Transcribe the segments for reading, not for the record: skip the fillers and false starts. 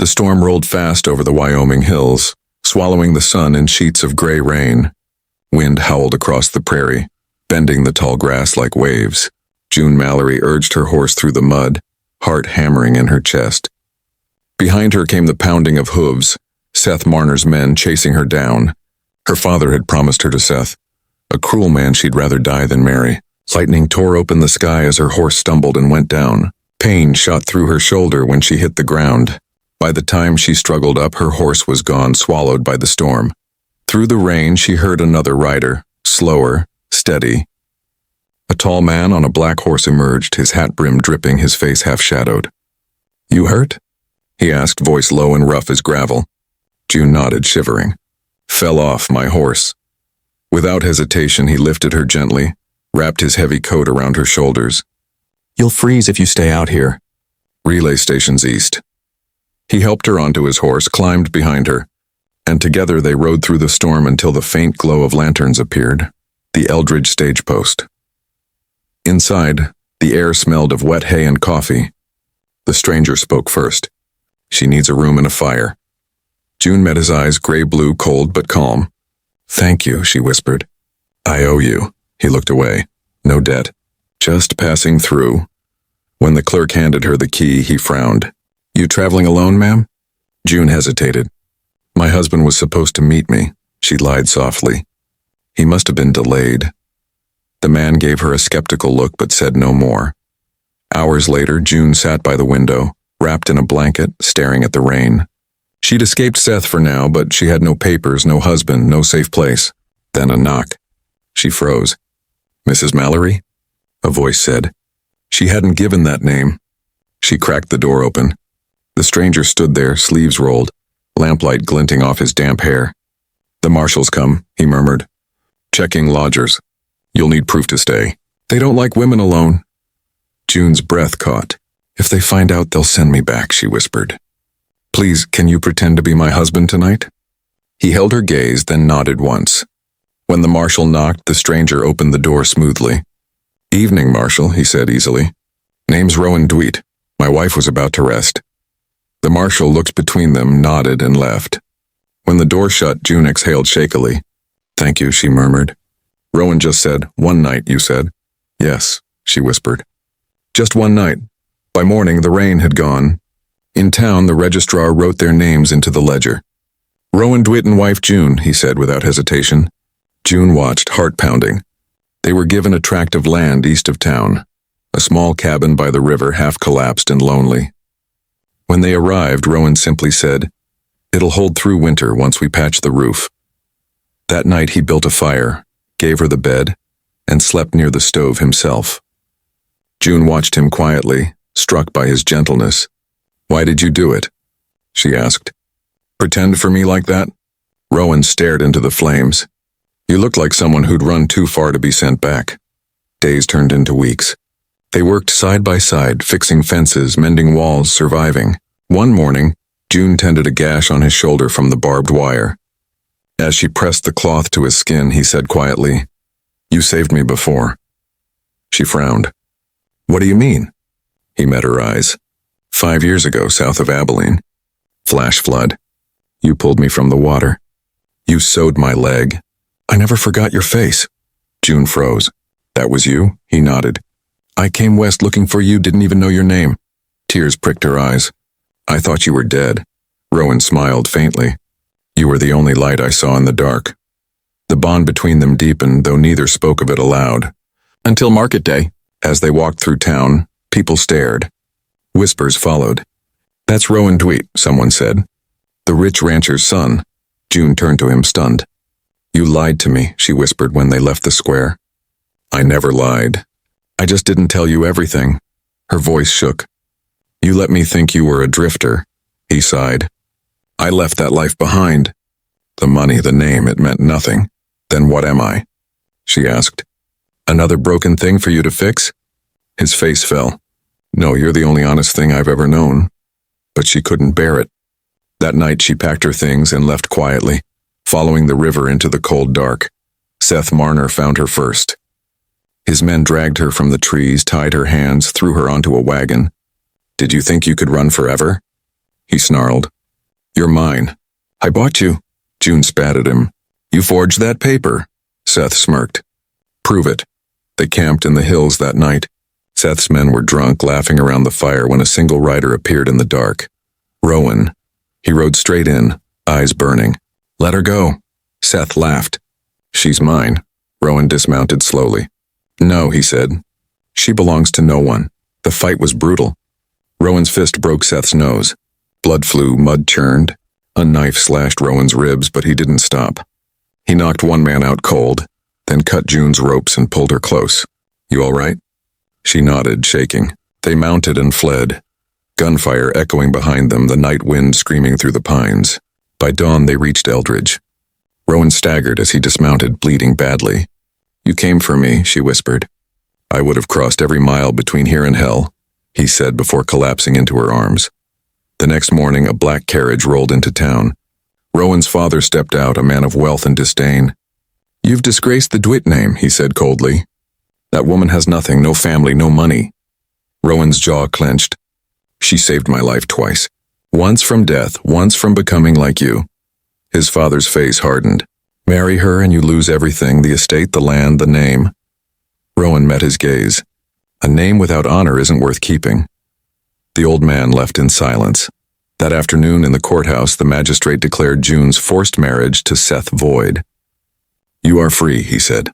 storm rolled fast over the Wyoming hills, swallowing the sun in sheets of gray rain. Wind howled across the prairie, bending the tall grass like waves. June Mallory urged her horse through the mud, heart hammering in her chest. Behind her came the pounding of hooves, Seth Marner's men chasing her down. Her father had promised her to Seth, a cruel man she'd rather die than marry. Lightning tore open the sky as her horse stumbled and went down. Pain shot through her shoulder when she hit the ground. By the time she struggled up, her horse was gone, swallowed by the storm. Through the rain, she heard another rider, slower, steady. A tall man on a black horse emerged, his hat brim dripping, his face half-shadowed. "You hurt?" he asked, voice low and rough as gravel. June nodded, shivering. "Fell off my horse." Without hesitation, he lifted her gently, wrapped his heavy coat around her shoulders. "You'll freeze if you stay out here." Relay stations east. He helped her onto his horse, climbed behind her, and together they rode through the storm until the faint glow of lanterns appeared. The Eldridge stage post. Inside, the air smelled of wet hay and coffee. The stranger spoke first. "She needs a room and a fire." June met his eyes, gray-blue, cold but calm. "Thank you," she whispered. "I owe you." He looked away. "No debt. Just passing through." When the clerk handed her the key, he frowned. "You traveling alone, ma'am?" June hesitated. "My husband was supposed to meet me," she lied softly. "He must have been delayed." The man gave her a skeptical look but said no more. Hours later, June sat by the window, wrapped in a blanket, staring at the rain. She'd escaped Seth for now, but she had no papers, no husband, no safe place. Then a knock. She froze. "Mrs. Mallory?" a voice said. She hadn't given that name. She cracked the door open. The stranger stood there, sleeves rolled, lamplight glinting off his damp hair. "The marshal's come," he murmured. "Checking lodgers. You'll need proof to stay. They don't like women alone." June's breath caught. "If they find out, they'll send me back," she whispered. "Please, can you pretend to be my husband tonight?" He held her gaze, then nodded once. When the marshal knocked, the stranger opened the door smoothly. "Evening, Marshal," he said easily. "Name's Rowan Dweet. My wife was about to rest." The marshal looked between them, nodded, and left. When the door shut, June exhaled shakily. "Thank you," she murmured. "Rowan just said, 1 night, you said?" "Yes," she whispered. "Just 1 night. By morning, the rain had gone." In town, the registrar wrote their names into the ledger. "Rowan Dwight and wife June," he said without hesitation. June watched, heart pounding. They were given a tract of land east of town, a small cabin by the river, half collapsed and lonely. When they arrived, Rowan simply said, "It'll hold through winter once we patch the roof." That night he built a fire, gave her the bed, and slept near the stove himself. June watched him quietly, struck by his gentleness. "Why did you do it?" she asked. "Pretend for me like that?" Rowan stared into the flames. "You looked like someone who'd run too far to be sent back." Days turned into weeks. They worked side by side, fixing fences, mending walls, surviving. One morning, June tended a gash on his shoulder from the barbed wire. As she pressed the cloth to his skin, he said quietly, "You saved me before." She frowned. "What do you mean?" He met her eyes. 5 years ago, south of Abilene. Flash flood. You pulled me from the water. You sewed my leg. I never forgot your face." June froze. "That was you?" He nodded. "I came west looking for you, didn't even know your name." Tears pricked her eyes. "I thought you were dead." Rowan smiled faintly. "You were the only light I saw in the dark." The bond between them deepened, though neither spoke of it aloud. Until market day, as they walked through town, people stared. Whispers followed. "That's Rowan Dweet," someone said. "The rich rancher's son." June turned to him, stunned. "You lied to me," she whispered when they left the square. "I never lied. I just didn't tell you everything." Her voice shook. "You let me think you were a drifter," he sighed. "I left that life behind. The money, the name, it meant nothing. Then what am I?" she asked. "Another broken thing for you to fix?" His face fell. "No, you're the only honest thing I've ever known." But she couldn't bear it. That night she packed her things and left quietly, following the river into the cold dark. Seth Marner found her first. His men dragged her from the trees, tied her hands, threw her onto a wagon. "Did you think you could run forever?" He snarled. You're mine. I bought you. June spat at him. You forged that paper. Seth smirked. Prove it. They camped in the hills that night. Seth's men were drunk, laughing around the fire when a single rider appeared in the dark. Rowan. He rode straight in, eyes burning. Let her go. Seth laughed. She's mine. Rowan dismounted slowly. No, he said. She belongs to no one. The fight was brutal. Rowan's fist broke Seth's nose. Blood flew, mud churned. A knife slashed Rowan's ribs, but he didn't stop. He knocked one man out cold, then cut June's ropes and pulled her close. You all right? She nodded, shaking. They mounted and fled. Gunfire echoing behind them, the night wind screaming through the pines. By dawn, they reached Eldridge. Rowan staggered as he dismounted, bleeding badly. You came for me, she whispered. I would have crossed every mile between here and hell, he said before collapsing into her arms. The next morning, a black carriage rolled into town. Rowan's father stepped out, a man of wealth and disdain. You've disgraced the DeWitt name, he said coldly. That woman has nothing, no family, no money. Rowan's jaw clenched. She saved my life twice. Once from death, once from becoming like you. His father's face hardened. Marry her and you lose everything, the estate, the land, the name. Rowan met his gaze. A name without honor isn't worth keeping. The old man left in silence. That afternoon in the courthouse, the magistrate declared June's forced marriage to Seth void. You are free, he said.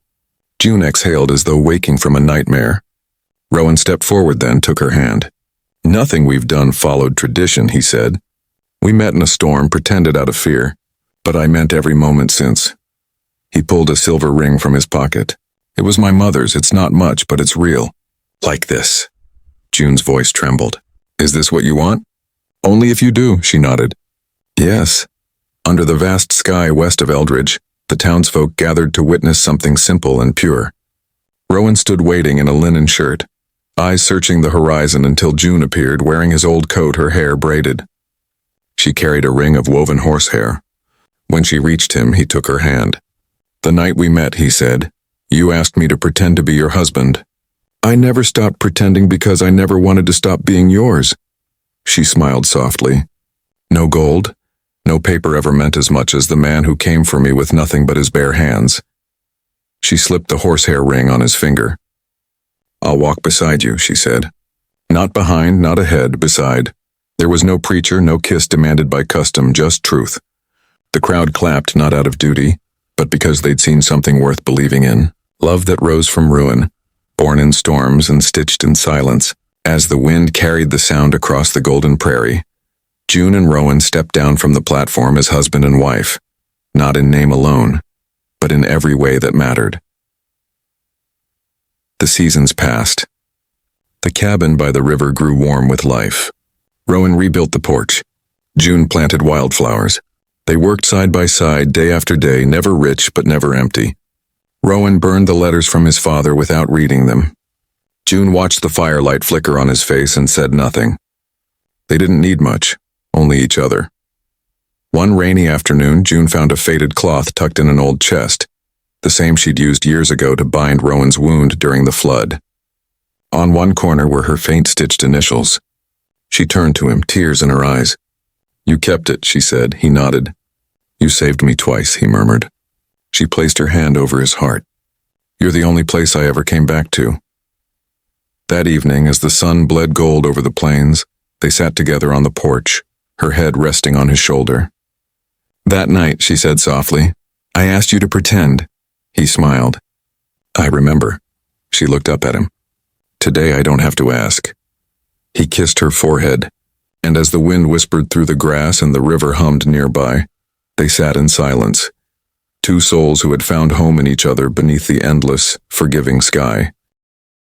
June exhaled as though waking from a nightmare. Rowan stepped forward then, took her hand. Nothing we've done followed tradition, he said. We met in a storm, pretended out of fear, but I meant every moment since. He pulled a silver ring from his pocket. It was my mother's, it's not much, but it's real. Like this. June's voice trembled. Is this what you want? Only if you do, she nodded. Yes. Under the vast sky west of Eldridge, the townsfolk gathered to witness something simple and pure. Rowan stood waiting in a linen shirt, eyes searching the horizon until June appeared, wearing his old coat, her hair braided. She carried a ring of woven horsehair. When she reached him, he took her hand. The night we met, he said, you asked me to pretend to be your husband. I never stopped pretending because I never wanted to stop being yours. She smiled softly. No gold, no paper ever meant as much as the man who came for me with nothing but his bare hands. She slipped the horsehair ring on his finger. I'll walk beside you, she said. Not behind, not ahead, beside. There was no preacher, no kiss demanded by custom, just truth. The crowd clapped not out of duty, but because they'd seen something worth believing in. Love that rose from ruin, born in storms and stitched in silence. As the wind carried the sound across the golden prairie, June and Rowan stepped down from the platform as husband and wife, not in name alone, but in every way that mattered. The seasons passed. The cabin by the river grew warm with life. Rowan rebuilt the porch. June planted wildflowers. They worked side by side day after day, never rich but never empty. Rowan burned the letters from his father without reading them. June watched the firelight flicker on his face and said nothing. They didn't need much, only each other. One rainy afternoon, June found a faded cloth tucked in an old chest, the same she'd used years ago to bind Rowan's wound during the flood. On one corner were her faint-stitched initials. She turned to him, tears in her eyes. You kept it, she said. He nodded. You saved me twice, he murmured. She placed her hand over his heart. You're the only place I ever came back to. That evening, as the sun bled gold over the plains, they sat together on the porch, her head resting on his shoulder. That night, she said softly, I asked you to pretend. He smiled. I remember. She looked up at him. Today I don't have to ask. He kissed her forehead, and as the wind whispered through the grass and the river hummed nearby, they sat in silence, two souls who had found home in each other beneath the endless, forgiving sky.